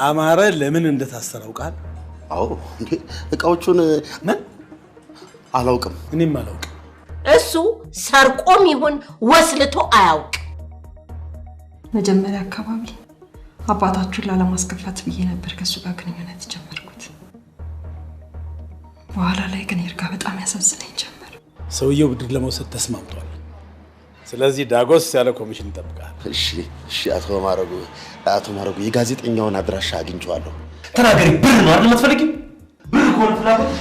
አማረ ለምን እንደታሰረው ቃል አዎ እንዴ እቃዎቹን ምን አላውቅም እኔም አላውቅም እሱ ሰርቆም ይሁን ወስልቶ አያውቅ መጀመሪያ አካባቢ አባታችሁን ላለማስከፋት ብዬ ነበር ከሱ ጋር ግንኙነት ጀመርኩት በኋላ ላይ ግን ይርጋ በጣም ያሳዝነኝ ጀመር ሰውየው ብድር ለመውሰድ ተስማምቷል ስለዚህ ዳጎስ ያለ ኮሚሽን ይጠብቃል እሺ አቶ ማረጉ የጋዜጠኛውን አድራሻ አግኝቼዋለሁ ተናገሪ ብር ነው አይደል የምትፈልጊው ብር ኮን ፍላጎት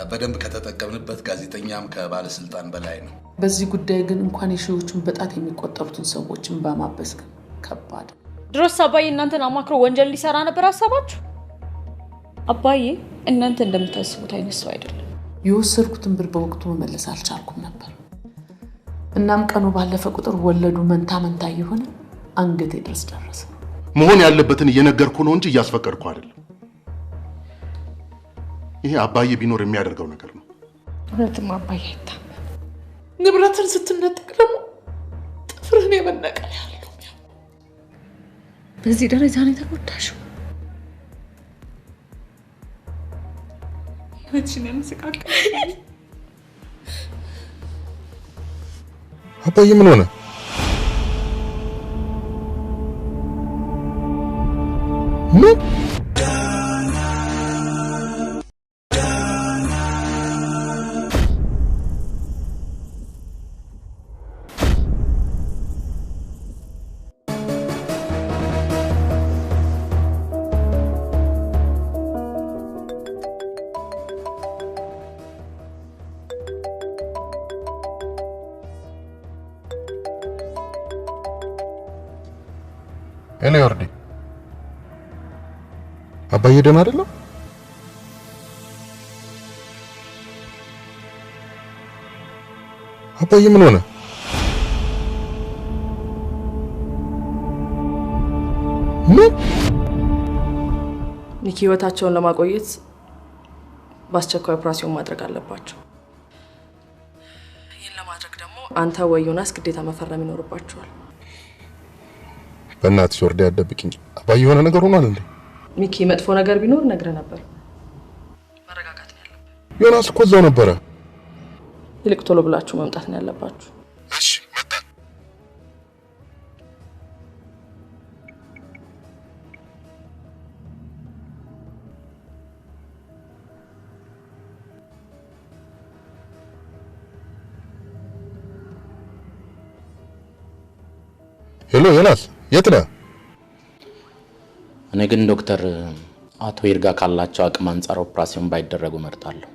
በደንብ ከተጠቀምንበት ጋዜጠኛም ከባለስልጣን በላይ ነው በዚህ ጉዳይ ግን እንኳን የሺዎቹን በጣት የሚቆጠሩትን ሰዎችን በማበስ ከባድ ድሮስ አባዬ እናንተን አማክሮ ወንጀል ሊሰራ ነበር ሐሳባችሁ አባዬ እናንተ እንደምታስቡት አይነት ሰው አይደለም የወሰድኩትን ብር በወቅቱ መመለስ አልቻልኩም ነበር እናም ቀኑ ባለፈ ቁጥር ወለዱ መንታ ይሆነ አንገቴ ድረስ ደረሰ መሆን ያለበትን እየነገርኩ ነው እንጂ እያስፈቀድኩ አይደለም ይሄ አባዬ ቢኖር የሚያደርገው ነገር ነው እውነትም አባዬ አይታመን ንብረትን ስትነጠቅ ደግሞ ጥፍርህን የመነቀል ያለው በዚህ ደረጃ ነው የተጎዳሽው ወጭኔ መስቃቅ አባዬ ምን ሆነ እኔ ወርዲ አባዬ ደህና አይደለም አባዬ ምን ሆነ ኒኪ ህይወታቸውን ለማቆየት በአስቸኳይ ኦፕሬሽን ማድረግ አለባቸው ይሄን ለማድረግ ደግሞ አንተ ወይ ዮናስ ግዴታ መፈረም ይኖርባቸዋል በእናትሽ ወርዲ ያደብቅኝ አባዬ የሆነ ነገር ሆኗል እንዴ ኒኪ መጥፎ ነገር ቢኖር ነግረ ነበር መረጋጋት ነው ያለበት ዮናስ እኮ እዛው ነበረ ይልቅ ቶሎ ብላችሁ መምጣት ነው ያለባችሁ እሺ መጣ ሄሎ ዮናስ የት ነህ እኔ ግን ዶክተር አቶ ይርጋ ካላቸው አቅም አንፃር ኦፕሬሽን ባይደረጉ መርጣለሁ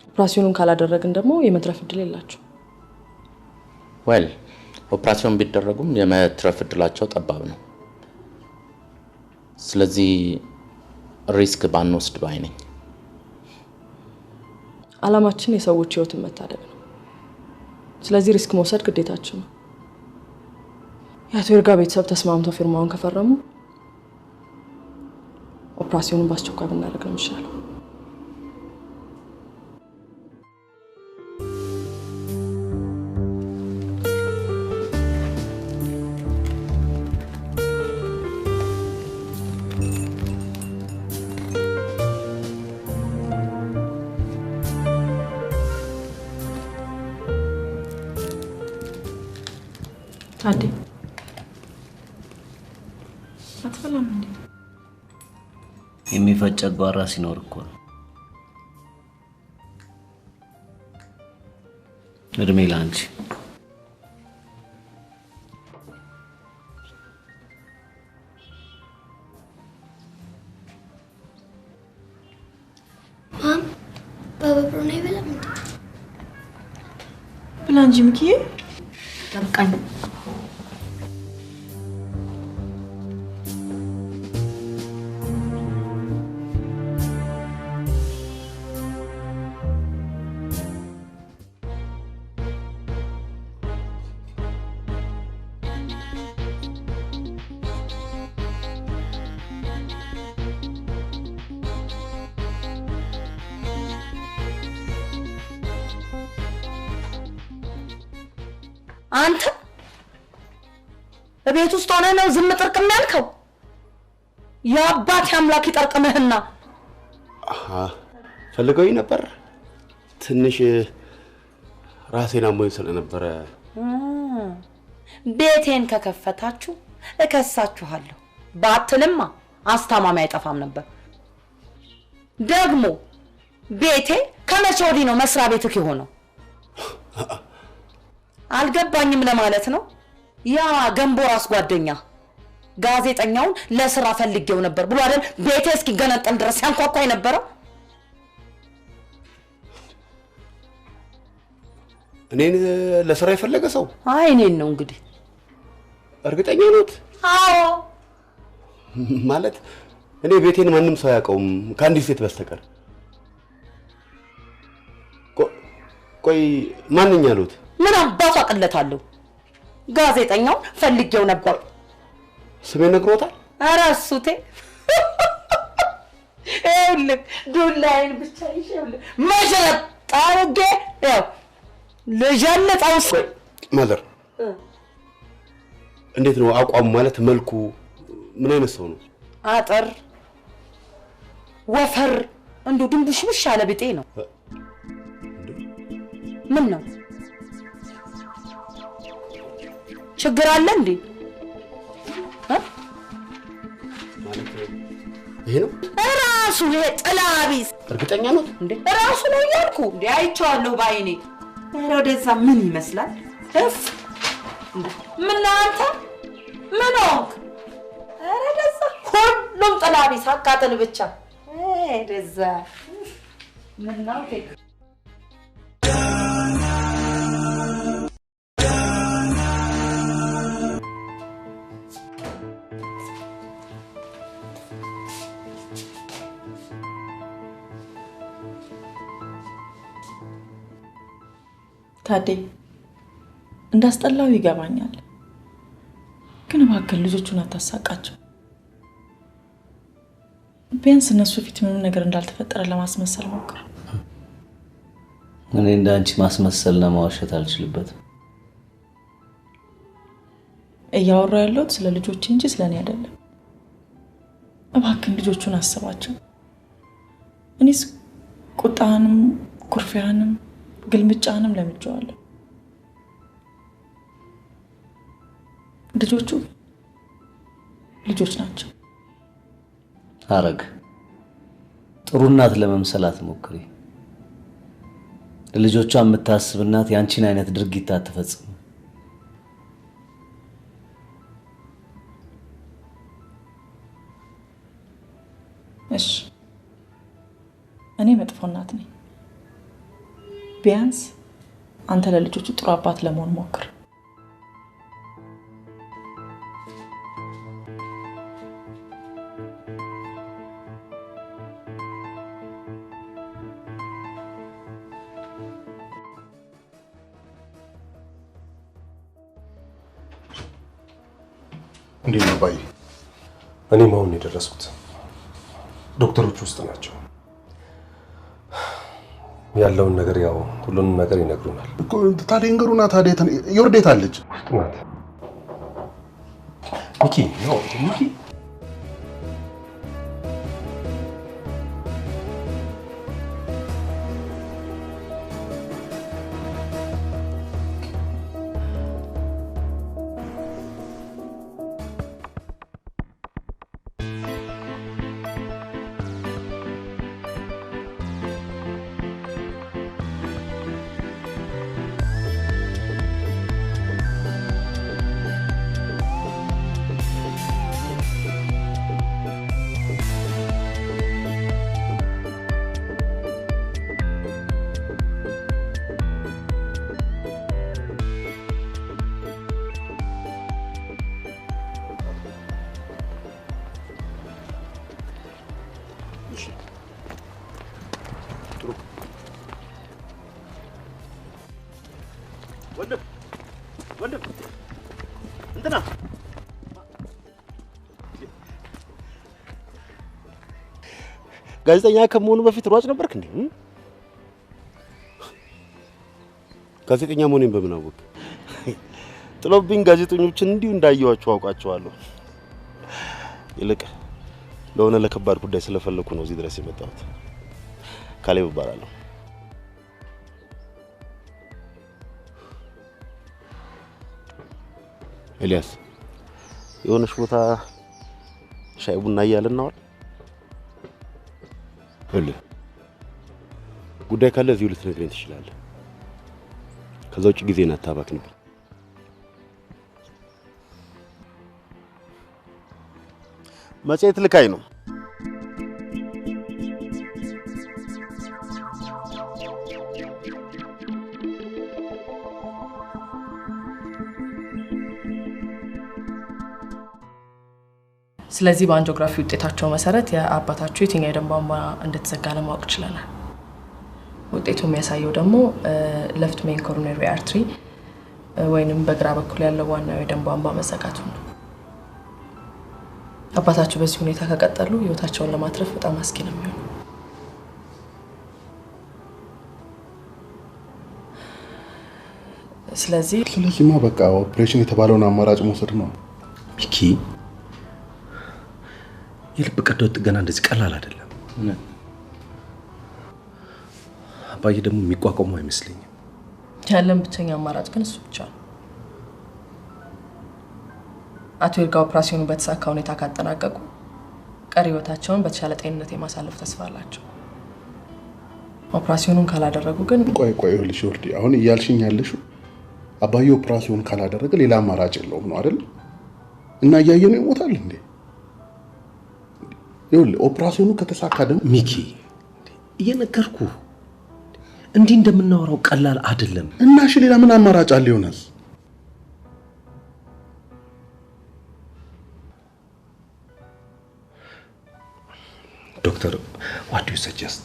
ኦፕሬሽኑን ካላደረግን ደግሞ የመትረፍ እድል የላችሁ ኦፕሬሽን ቢደረጉም የመትረፍ እድላቸው ጠባብ ነው ስለዚህ ሪስክ ባንወስድ ባይ ነኝ አላማችን የሰዎች ህይወትን መታደግ ነው ስለዚህ ሪስክ መውሰድ ግዴታችን ነው የአቶ ይርጋ ቤተሰብ ተስማምተው ፊርማውን ከፈረሙ ኦፕሬሽኑን በአስቸኳይ ብናደርግ ነው የሚሻለው ታዲ አትፈላም እንዴ የሚፈጭ ጓራ ሲኖር እኮ እድሜ ላንቺ ማም ባባ ብሩና ይበላም ብላንጂ ምኪዬ ጠብቃኝ ቤት ውስጥ ሆነ ነው ዝም ጥርቅም ያልከው? የአባት አምላክ ይጠርቅምህና። አሃ ፈልገውኝ ነበር። ትንሽ ራሴን አሞኝ ስለነበረ ቤቴን ከከፈታችሁ እከሳችኋለሁ ባትልማ አስታማሚ አይጠፋም ነበር። ደግሞ ቤቴ ከመቼ ወዲህ ነው መስሪያ ቤትክ የሆነው? አልገባኝም ለማለት ነው። ያ ገንቦ ራስ ጓደኛ ጋዜጠኛውን ለስራ ፈልጌው ነበር ብሎ አይደል ቤቴ እስኪገነጠል ድረስ ያንኳኳ የነበረው? እኔን ለስራ የፈለገ ሰው? አይ እኔን ነው እንግዲህ። እርግጠኛ ነዎት? አዎ። ማለት እኔ ቤቴን ማንም ሰው ያውቀውም ከአንዲት ሴት በስተቀር። ቆይ ማንኛ አሉት? ምን አባቱ አቀለታለሁ? ጋዜጠኛው ፈልጌው ነበር። ስሜን ነግሮታል? ኧረ እሱቴ ይኸውልህ ዱላዬን ብቻ ይኸውልህ መሸጥ አድርጌ ያው ልጀልጠው። ማዘር እንዴት ነው አቋሙ? ማለት መልኩ ምን አይነት ሰው ነው? አጥር ወፈር እንዱ ድንቡሽብሽ ያለ ቢጤ ነው። ምን ነው ችግር አለ እንዴ? ማለት ይሄ ነው ራሱ ይሄ ጥላቢስ። እርግጠኛ ነው እንዴ? ራሱ ነው ያልኩ እንዴ? አይቼዋለሁ ባይኔ። ኧረ ወደዛ ምን ይመስላል? እፍ ምን አንተ ምን ሆንክ? ኧረ ደዛ ሁሉም ጥላቢስ አቃጥል ብቻ። ደዛ ምን ነው ታዴ እንዳስጠላው ይገባኛል፣ ግን እባክህ ልጆቹን አታሳቃቸው። ቢያንስ እነሱ ፊት ምንም ነገር እንዳልተፈጠረ ለማስመሰል ሞክር። እኔ እንዳንቺ ማስመሰልና ማዋሸት አልችልበትም። እያወራሁ ያለሁት ስለ ልጆች እንጂ ስለኔ አይደለም። እባክህ ልጆቹን አስባቸው። እኔስ ቁጣንም ኩርፊያንም ግልምጫንም ለምጄዋለሁ። ልጆቹ ልጆች ናቸው። አረግ ጥሩ እናት ለመምሰል አትሞክሪ። ለልጆቿ የምታስብ እናት ያንቺን አይነት ድርጊት አትፈጽም። እሺ እኔ መጥፎ እናት ነኝ። ቢያንስ አንተ ለልጆቹ ጥሩ አባት ለመሆን ሞክር። እንዴት ነው ባይ? እኔ ማውን የደረስኩት ዶክተሮች ውስጥ ናቸው። ያለውን ነገር ያው ሁሉንም ነገር ይነግሩናል። ታዲያ እንገሩና ታዲያ ይወርዴት አለች ውስጥ ናት። ሚኪ ነው ሚኪ ወንድም እንትና ጋዜጠኛ ከመሆኑ በፊት ሯጭ ነበርክ እንዴ? ጋዜጠኛ መሆኔን በምን አወቅ? ጥሎብኝ ጋዜጠኞችን እንዲሁ እንዳየዋቸው አውቃቸዋለሁ። ይልቅ ለሆነ ለከባድ ጉዳይ ስለፈለኩ ነው እዚህ ድረስ የመጣሁት። ካሌብ እባላለሁ። ኤልያስ የሆነሽ ቦታ ሻይ ቡና እያልን ነው አይደል? ጉዳይ ካለ እዚሁ ልትነግረኝ ትችላለህ። ከዛ ውጭ ጊዜን አታባክንብኝ። መጽሔት ልካይ ነው። ስለዚህ በአንጂኦግራፊ ውጤታቸው መሰረት የአባታቸው የትኛው የደም ቧንቧ እንደተዘጋ ለማወቅ ችለናል። ውጤቱ የሚያሳየው ደግሞ ሌፍት ሜን ኮሮነሪ አርተሪ ወይንም በግራ በኩል ያለው ዋናው የደም ቧንቧ መዘጋቱ ነው። አባታቸው በዚህ ሁኔታ ከቀጠሉ ህይወታቸውን ለማትረፍ በጣም አስጊ ነው የሚሆነው። ስለዚህማ በቃ ኦፕሬሽን የተባለውን አማራጭ መውሰድ ነው። ሚኪ የልብ ቀዶ ጥገና እንደዚህ ቀላል አይደለም። አባዬ ደግሞ የሚቋቋሙ አይመስለኝም። ያለን ብቸኛ አማራጭ ግን እሱ ብቻ ነው። አቶ ይርጋ ኦፕሬሽኑን በተሳካ ሁኔታ ካጠናቀቁ ቀሪ ህይወታቸውን በተሻለ ጤንነት የማሳለፍ ተስፋ አላቸው። ኦፕሬሽኑን ካላደረጉ ግን ቆይ ይኸውልሽ ወርዲ፣ አሁን እያልሽኝ ያለሽው አባዬ ኦፕሬሽኑን ካላደረገ ሌላ አማራጭ የለውም ነው አይደል? እና እያየነው ይሞታል እንዴ? ይኸውልህ ኦፕሬሽኑ ከተሳካ ደግሞ ሚኪ እየነገርኩ እንዲህ እንደምናወራው ቀላል አይደለም። እና እሺ ሌላ ምን አማራጭ አለ ዮናስ? ዶክተር what do you suggest?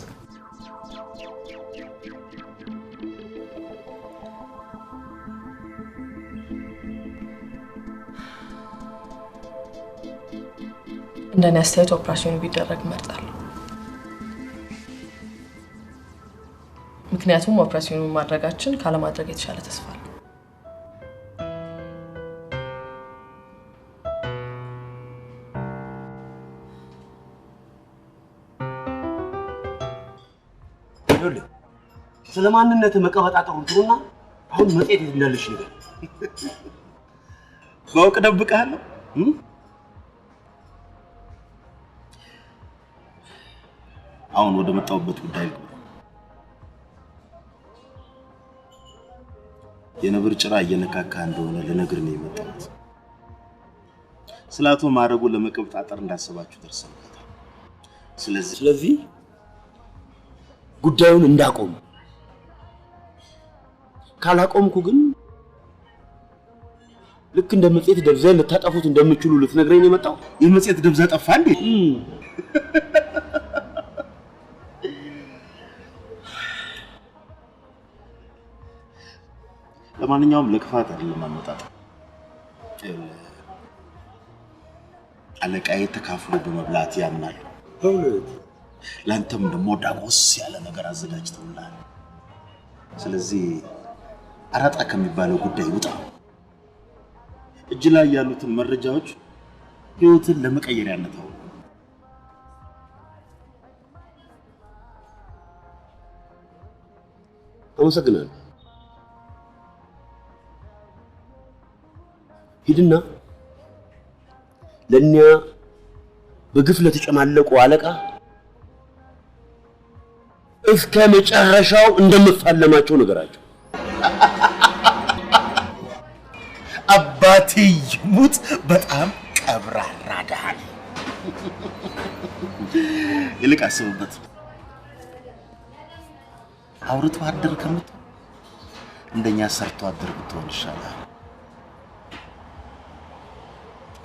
እንደኔ አስተያየት ኦፕሬሽኑ ቢደረግ እመርጣለሁ። ምክንያቱም ኦፕሬሽኑን ማድረጋችን ካለማድረግ የተሻለ ተስፋ አለ። ይኸውልህ ስለማንነት መቀበጣጠሩ ትሩና አሁን መጽሔት እንዳለሽ ነገር ባውቅ ደብቀሃለሁ። አሁን ወደ መጣሁበት ጉዳይ ነው። የነብር ጭራ እየነካካ እንደሆነ ልነግር ነው የመጣሁት። ስላቶ ማረጉ ለመቀበጣጠር እንዳሰባችሁ ደርሰናል። ስለዚህ ጉዳዩን እንዳቆም ካላቆምኩ ግን ልክ እንደ መጽሔት ደብዛይ ልታጠፉት እንደምትችሉ ልትነግረኝ ነው የመጣው። የመጽሔት ደብዛ ጠፋ እንዴ? ለማንኛውም ለክፋት አይደለም አመጣጥ። አለቃዬ ተካፍሎ በመብላት ያምናል። ላንተም ደግሞ ዳጎስ ያለ ነገር አዘጋጅተውልሃል። ስለዚህ አራጣ ከሚባለው ጉዳይ ውጣ። እጅ ላይ ያሉትን መረጃዎች ህይወትን ለመቀየር ያነታው። አመሰግናለሁ። ሂድና ለኛ በግፍ ለተጨማለቁ አለቃ እስከ መጨረሻው እንደምፋለማቸው ነገራቸው። አባቴ ይሙት በጣም ቀብራራ ደሃ ነው። ይልቅ አስብበት። አውርቶ አደር ከምት እንደኛ ሰርቶ አደር ብትሆን ይሻላል።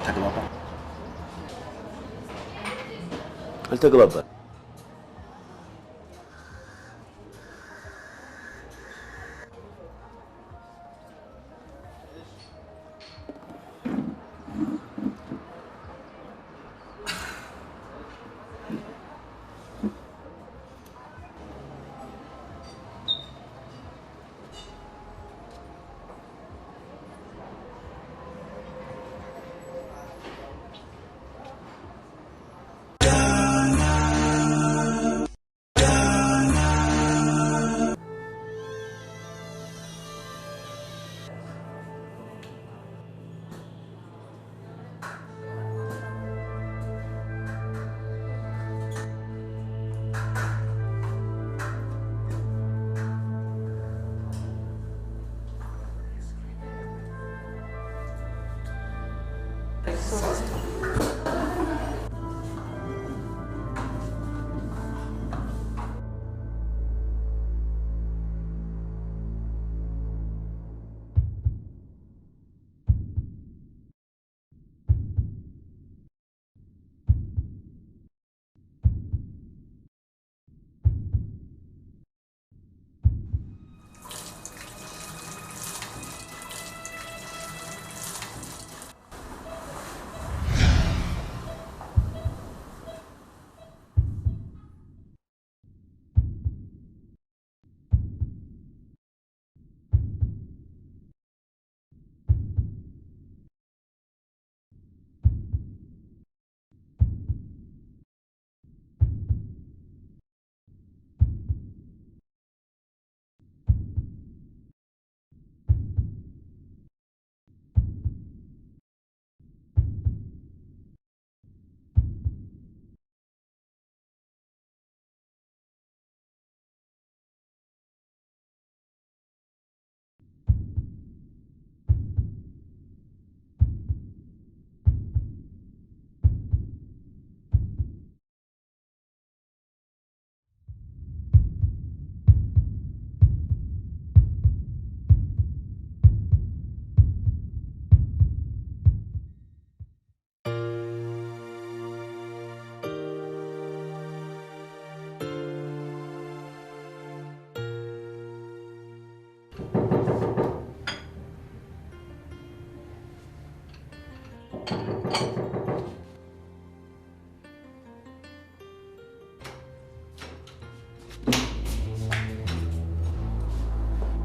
ተግባባ? አልተግባባን?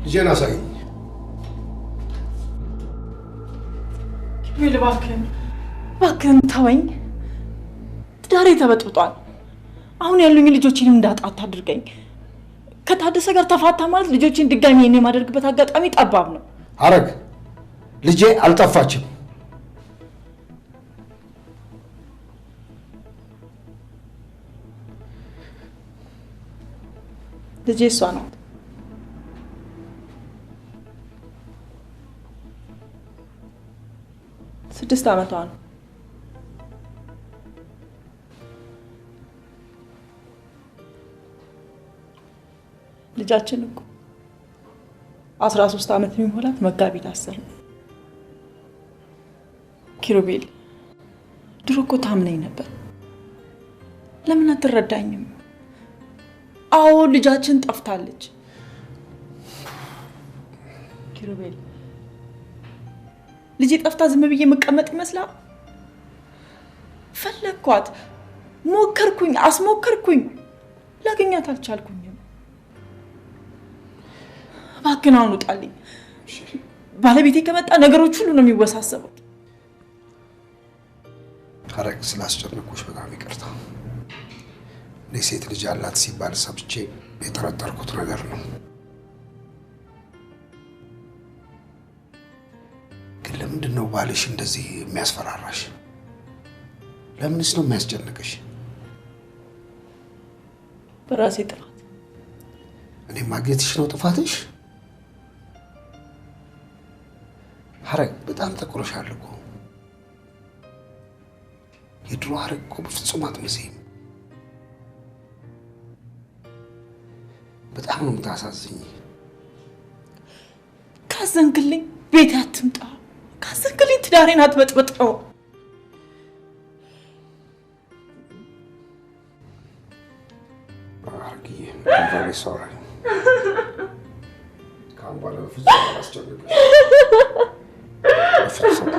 ልጄን አሳይ። ኪሩቤል እባክህን ተወኝ። ትዳሬ ተበጥብጧል። አሁን ያሉኝ ልጆችንም እንዳጣት አድርገኝ። ከታደሰ ጋር ተፋታ ማለት ልጆችን ድጋሚ እኔ የማደርግበት አጋጣሚ ጠባብ ነው። ሐረግ ልጄ አልጠፋችም። ልጄ እሷ ናት። ስድስት ዓመቷ ነው። ልጃችን እኮ 13 ዓመት የሚሞላት መጋቢት 10 ነው። ኪሩቤል ድሮ እኮ ታምነኝ ነበር። ለምን አትረዳኝም? አዎ ልጃችን ጠፍታለች። ኪሩቤል ልጄ ጠፍታ ዝም ብዬ መቀመጥ ይመስላል? ፈለግኳት፣ ሞከርኩኝ፣ አስሞከርኩኝ፣ ላገኛት አልቻልኩኝም። እባክህን አሁን ውጣልኝ። ባለቤቴ ከመጣ ነገሮች ሁሉ ነው የሚወሳሰቡት። ሐረግ ስላስጨነቁሽ በጣም ይቅርታ። እኔ ሴት ልጅ አላት ሲባል ሰምቼ የጠረጠርኩት ነገር ነው። ግን ለምንድን ነው ባልሽ እንደዚህ የሚያስፈራራሽ? ለምንስ ነው የሚያስጨንቅሽ? በራሴ ጥፋት። እኔ ማግኘትሽ ነው ጥፋትሽ? ሐረግ በጣም ጠቁረሻል እኮ። የድሮ ሐረግ እኮ በፍጹም አትመስይም። በጣም ነው የምታሳዝኝ። ካዘንክልኝ ቤት አትምጣ። ካዘንክልኝ ትዳሬን አትበጥብጠው። ሐረግዬ ባሌ ሶሪ። ካሁን በኋላ በፍጹም አላስጨንቅሽ። በፍጹም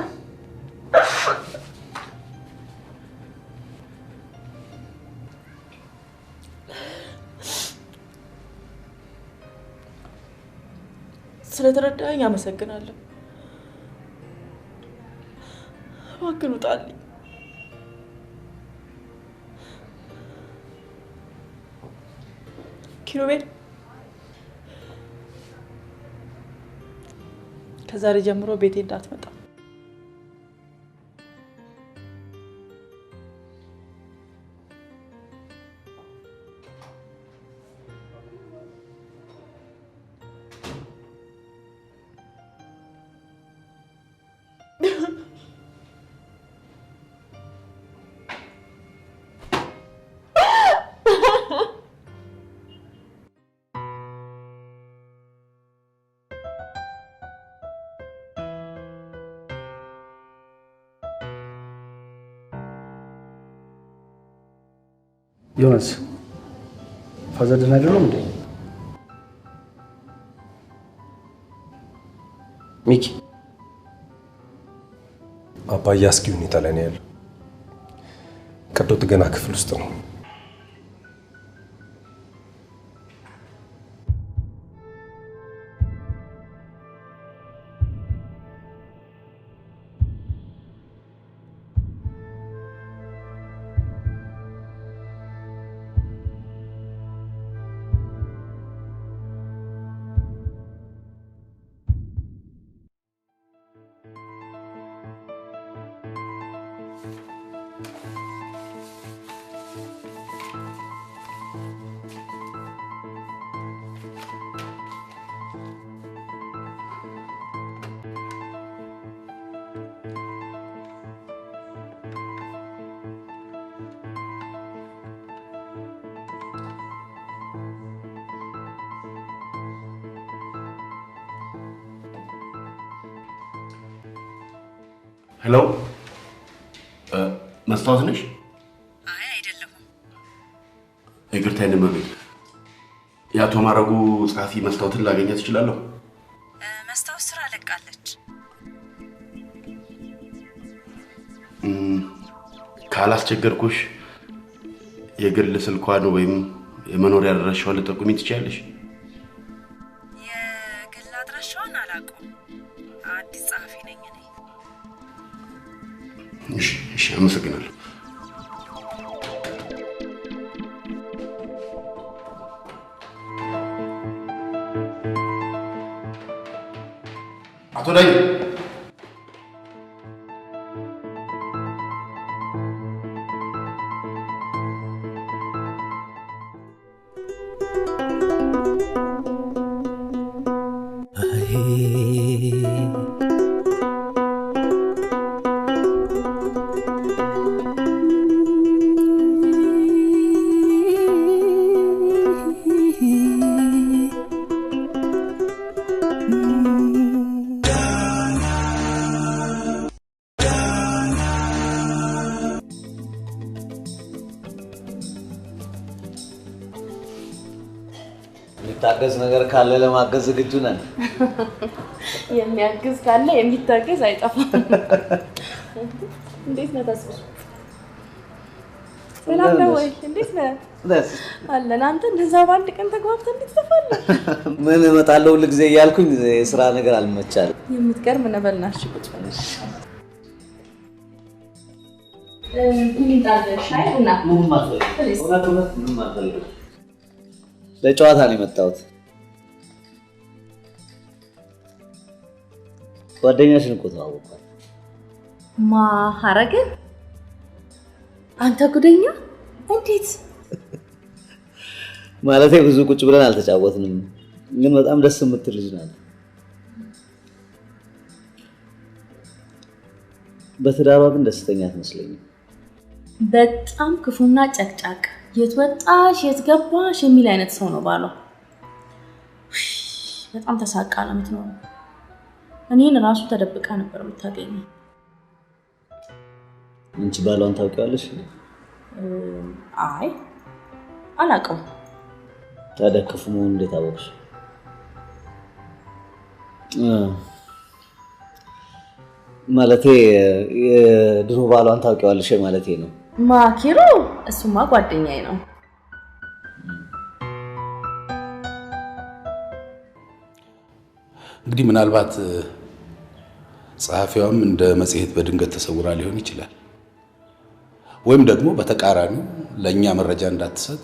ስለተረዳኸኝ አመሰግናለሁ። እባክህን ውጣልኝ። ኪሩቤል ከዛሬ ጀምሮ ቤቴ እንዳትመጣ። ዮናስ ፋዘር ደህና አይደለም እንዴ? ሚኪ አባዬ አስጊ ሁኔታ ላይ ነው ያለው። ቀዶ ጥገና ክፍል ውስጥ ነው። ሄሎ መስታወት ነሽ? አይ አይደለም። ይቅርታ የነመቤት የአቶ ማረጉ ጸሐፊ መስታወትን ላገኛት እችላለሁ? መስታወት ስራ ለቃለች። ካላስቸገርኩሽ የግል ስልኳን ወይም የመኖሪያ አድራሻዋን ልጠቁሚ ትችያለሽ? የግል አድራሻዋን አላውቀውም። አዲስ ጸሐፊ ነኝ እኔ። እሺ፣ አመሰግናለሁ። አቶ ዳኝ የሚታገዝ ነገር ካለ ለማገዝ ዝግጁ ነን። የሚያግዝ ካለ የሚታገዝ አይጠፋም። እንዴት ነው ተስፋ? ሰላም ነው ወይ? እንዴት ነህ? አለን። አንተ እንደዛ በአንድ ቀን ተግባብተን እንዴት ተፋለህ? ምን እመጣለሁ ሁሉ ጊዜ እያልኩኝ የስራ ነገር አልመቻልም። የምትገርም ነበልናሽ ቁጭ ብለሽ ምን ታደርሽ? አይና ምንም አልፈልግም። ምንም አልፈልግም። ለጨዋታ ነው የመጣሁት። ጓደኛሽን እኮ ተዋወቅኳት። ሐረግ? አንተ ጉደኛ! እንዴት? ማለቴ ብዙ ቁጭ ብለን አልተጫወትንም፣ ግን በጣም ደስ የምትል ልጅ ናት። በትዳሯ ግን ደስተኛ አትመስለኝም። በጣም ክፉና ጨቅጫቅ፣ የት ወጣሽ የት ገባሽ የሚል አይነት ሰው ነው ባሏ። በጣም ተሳቃ ነው የምትኖረው። እኔን ራሱ ተደብቃ ነበር የምታገኘው። አንቺ ባሏን ታውቂዋለሽ? አይ አላውቀውም። ታዲያ ክፉ መሆኑን እንዴት አወቅሽ? ማለቴ የድሮ ባሏን ታውቂዋለሽ ማለቴ ነው። ማኪሮ? እሱማ ጓደኛዬ ነው። እንግዲህ ምናልባት ጸሐፊዋም እንደ መጽሔት በድንገት ተሰውራ ሊሆን ይችላል። ወይም ደግሞ በተቃራኒው ለእኛ መረጃ እንዳትሰጥ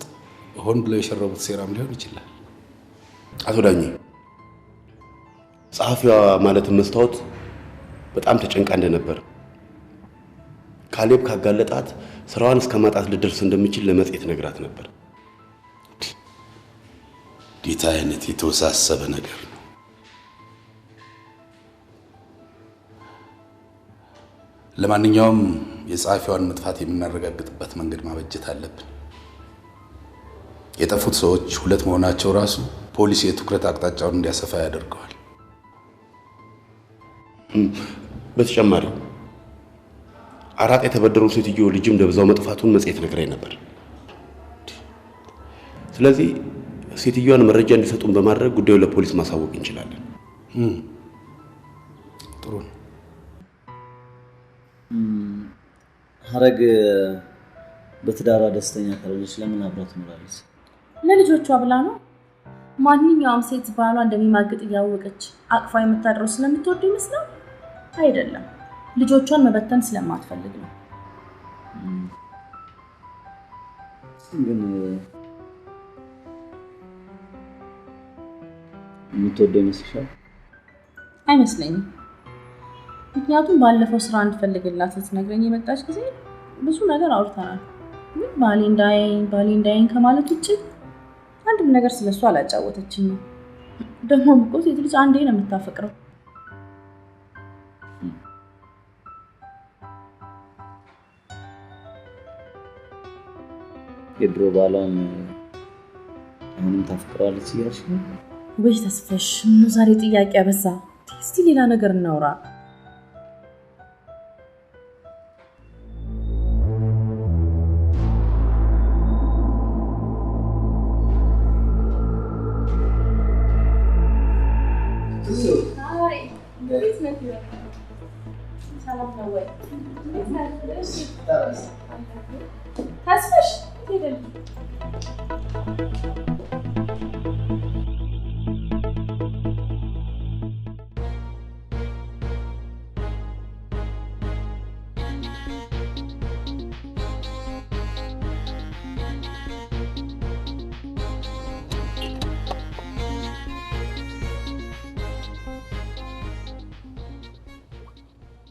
ሆን ብለው የሸረቡት ሴራም ሊሆን ይችላል። አቶ ዳኜ፣ ጸሐፊዋ ማለት መስታወት በጣም ተጨንቃ እንደነበር፣ ካሌብ ካጋለጣት ስራዋን እስከ ማጣት ልደርስ እንደምችል ለመጽሔት ነግራት ነበር። ጌታ አይነት የተወሳሰበ ነገር ነው። ለማንኛውም የጸሐፊዋን መጥፋት የምናረጋግጥበት መንገድ ማበጀት አለብን። የጠፉት ሰዎች ሁለት መሆናቸው ራሱ ፖሊስ የትኩረት አቅጣጫውን እንዲያሰፋ ያደርገዋል። በተጨማሪ አራጣ የተበደሩ ሴትዮ ልጅም ደብዛው መጥፋቱን መጽሔት ነግራኝ ነበር። ስለዚህ ሴትዮዋን መረጃ እንዲሰጡን በማድረግ ጉዳዩ ለፖሊስ ማሳወቅ እንችላለን። ጥሩ ነው። ሐረግ በትዳሯ ደስተኛ ካልሆነች ለምን አብራ ትኖራለች? ለልጆቿ ብላ ነው። ማንኛውም ሴት ባሏ እንደሚማግጥ እያወቀች አቅፋ የምታድረው ስለምትወድ ይመስላል? አይደለም፣ ልጆቿን መበተን ስለማትፈልግ ነው። ግን የምትወደው ይመስልሻል? አይመስለኝም። ምክንያቱም ባለፈው ስራ እንድፈልግላት ስትነግረኝ የመጣች ጊዜ ብዙ ነገር አውርተናል። ግን ባሌ እንዳይን ከማለት ውጭ አንድም ነገር ስለሱ አላጫወተችኝም። ደግሞ እኮ ሴት ልጅ አንዴ ነው የምታፈቅረው። የድሮ ባሏን አሁንም ታፈቅረዋለች እያልሽ ነው? ወይ ተስፈሽ፣ ምን ዛሬ ጥያቄ አበዛ። እስቲ ሌላ ነገር እናውራ። ሰላም ነው ወይ? ተስፍሽ ሄደል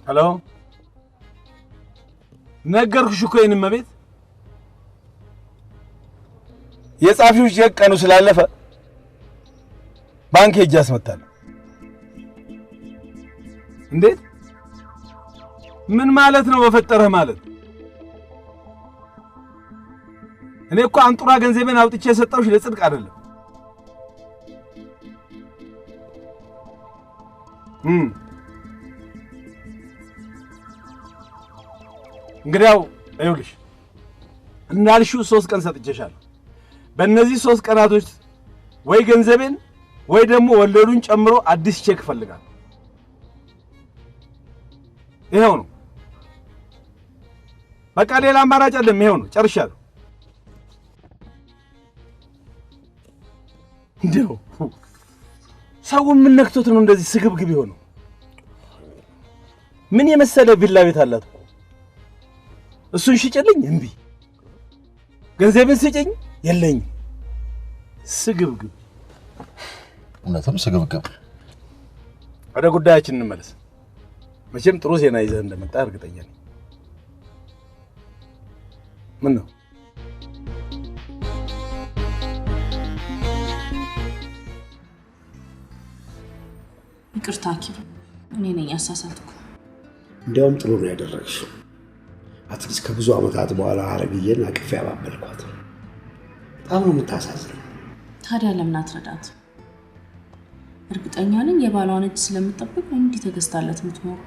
ሄሎ ነገርኩሽ እኮ የኔ መቤት የጻፊው ቼክ ቀኑ ስላለፈ ባንክ ሄጄ አስመታለሁ። እንዴት ምን ማለት ነው በፈጠረህ ማለት? እኔ እኮ አንጡራ ገንዘቤን አውጥቼ የሰጠሁሽ ለጽድቅ አይደለም። እንግዲያው አይውልሽ እንዳልሽው 3 ቀን ሰጥቼሻለሁ። በእነዚህ 3 ቀናቶች ወይ ገንዘቤን ወይ ደግሞ ወለዱን ጨምሮ አዲስ ቼክ ፈልጋለሁ። ይሄው ነው በቃ ሌላ አማራጭ አይደለም። ይሄው ነው ጨርሻለሁ። እንደው ሰው ምን ነክቶት ነው እንደዚህ ስግብግብ ይሆነው? ምን የመሰለ ቪላ ቤት አላት። እሱን ሽጭልኝ እምቢ፣ ገንዘብን ስጭኝ የለኝም። ስግብግብ፣ እውነትም ስግብግብ። ወደ ጉዳያችን እንመለስ። መቼም ጥሩ ዜና ይዘህ እንደመጣ እርግጠኛ ነኝ። ምን ነው? ይቅርታ ኪሩ፣ እኔ ነኝ ያሳሳትኩ። እንዲያውም ጥሩ ነው ያደረግሽው። አትሊስት ከብዙ ዓመታት በኋላ አረግዬን አቅፌ ያባበልኳት። በጣም ነው የምታሳዝነው። ታዲያ ለምን አትረዳት? እርግጠኛ ነኝ የባሏን እጅ ስለምትጠብቅ እንዲህ ተገዝታለት የምትኖር።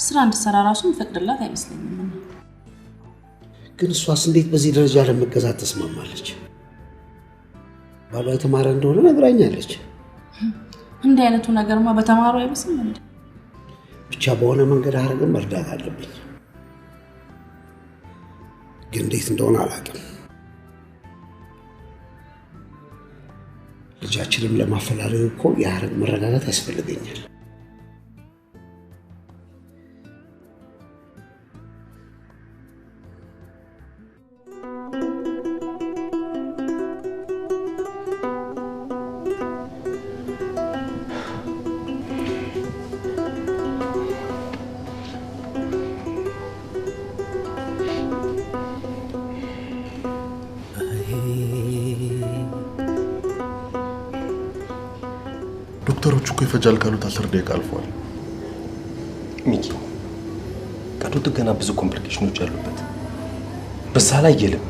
ስራ እንድትሰራ ራሱ ፈቅድላት አይመስለኝም። ግን እሷስ እንዴት በዚህ ደረጃ ለመገዛት ተስማማለች? ባሏ የተማረ እንደሆነ ነግራኛለች። እንዲህ አይነቱ ነገርማ በተማሩ አይበስም እንዴ? ብቻ በሆነ መንገድ አረግን መርዳት አለብኝ። ግን እንዴት እንደሆነ አላውቅም። ልጃችንን ለማፈላለግ እኮ የአረግ መረጋጋት ያስፈልገኛል። ዶክተሮቹ እኮ ይፈጃል ካሉት 10 ደቂቃ አልፏል። ሚኪ ቀዶ ጥገና ብዙ ኮምፕሊኬሽኖች አሉበት። በዛ ላይ የልብ